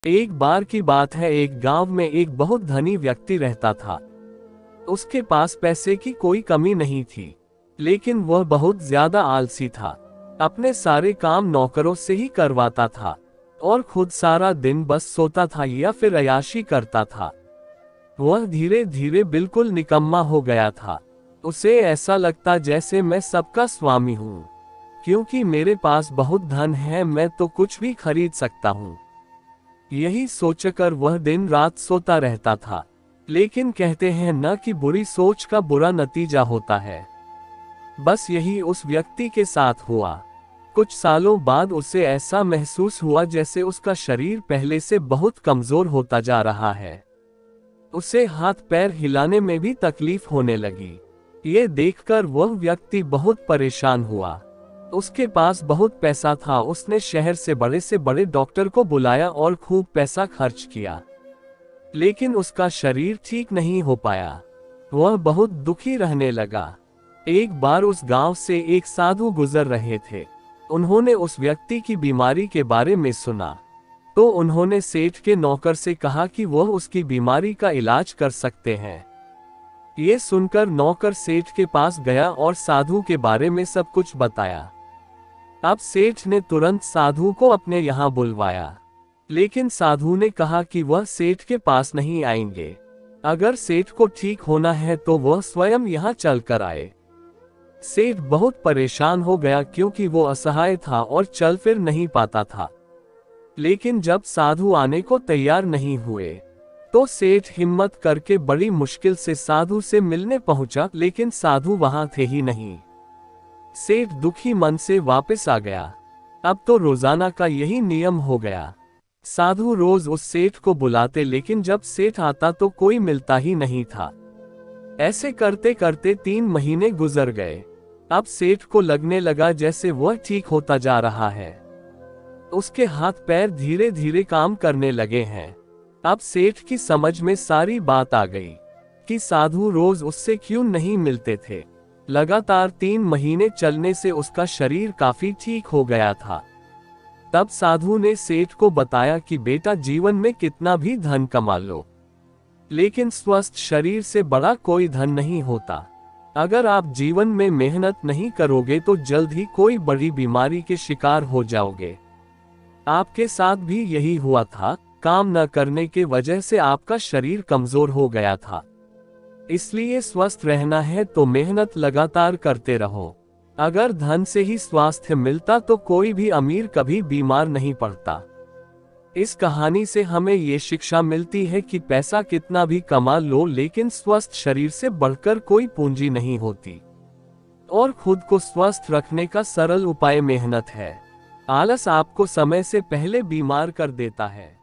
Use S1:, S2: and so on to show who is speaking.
S1: एक बार की बात है, एक गांव में एक बहुत धनी व्यक्ति रहता था। उसके पास पैसे की कोई कमी नहीं थी, लेकिन वह बहुत ज्यादा आलसी था। अपने सारे काम नौकरों से ही करवाता था और खुद सारा दिन बस सोता था या फिर अय्याशी करता था। वह धीरे धीरे बिल्कुल निकम्मा हो गया था। उसे ऐसा लगता जैसे मैं सबका स्वामी हूँ, क्योंकि मेरे पास बहुत धन है, मैं तो कुछ भी खरीद सकता हूँ। यही सोचकर वह दिन रात सोता रहता था। लेकिन कहते हैं न कि बुरी सोच का बुरा नतीजा होता है। बस यही उस व्यक्ति के साथ हुआ। कुछ सालों बाद उसे ऐसा महसूस हुआ जैसे उसका शरीर पहले से बहुत कमजोर होता जा रहा है। उसे हाथ पैर हिलाने में भी तकलीफ होने लगी। ये देखकर वह व्यक्ति बहुत परेशान हुआ। उसके पास बहुत पैसा था। उसने शहर से बड़े डॉक्टर को बुलाया और खूब पैसा खर्च किया, लेकिन उसका शरीर ठीक नहीं हो पाया। वह बहुत दुखी रहने लगा। एक बार उस गांव से एक साधु गुजर रहे थे। उन्होंने उस व्यक्ति की बीमारी के बारे में सुना, तो उन्होंने सेठ के नौकर से कहा कि वह उसकी बीमारी का इलाज कर सकते हैं। ये सुनकर नौकर सेठ के पास गया और साधु के बारे में सब कुछ बताया। अब सेठ ने तुरंत साधु को अपने यहाँ बुलवाया, लेकिन साधु ने कहा कि वह सेठ के पास नहीं आएंगे। अगर सेठ को ठीक होना है तो वह स्वयं यहाँ चलकर आए। सेठ बहुत परेशान हो गया, क्योंकि वो असहाय था और चल फिर नहीं पाता था। लेकिन जब साधु आने को तैयार नहीं हुए, तो सेठ हिम्मत करके बड़ी मुश्किल से साधु से मिलने पहुंचा, लेकिन साधु वहां थे ही नहीं। सेठ दुखी मन से वापस आ गया। अब तो रोजाना का यही नियम हो गया। साधु रोज उस सेठ को बुलाते, लेकिन जब सेठ आता तो कोई मिलता ही नहीं था। ऐसे करते करते 3 महीने गुजर गए। अब सेठ को लगने लगा जैसे वह ठीक होता जा रहा है। उसके हाथ पैर धीरे धीरे काम करने लगे हैं। अब सेठ की समझ में सारी बात आ गई कि साधु रोज उससे क्यों नहीं मिलते थे। लगातार 3 महीने चलने से उसका शरीर काफी ठीक हो गया था। तब साधु ने सेठ को बताया कि बेटा, जीवन में कितना भी धन कमा लो, लेकिन स्वस्थ शरीर से बड़ा कोई धन नहीं होता। अगर आप जीवन में मेहनत नहीं करोगे तो जल्द ही कोई बड़ी बीमारी के शिकार हो जाओगे। आपके साथ भी यही हुआ था। काम न करने के वजह से आपका शरीर कमजोर हो गया था। इसलिए स्वस्थ रहना है तो मेहनत लगातार करते रहो। अगर धन से ही स्वास्थ्य मिलता तो कोई भी अमीर कभी बीमार नहीं पड़ता। इस कहानी से हमें ये शिक्षा मिलती है कि पैसा कितना भी कमा लो, लेकिन स्वस्थ शरीर से बढ़कर कोई पूंजी नहीं होती। और खुद को स्वस्थ रखने का सरल उपाय मेहनत है। आलस आपको समय से पहले बीमार कर देता है।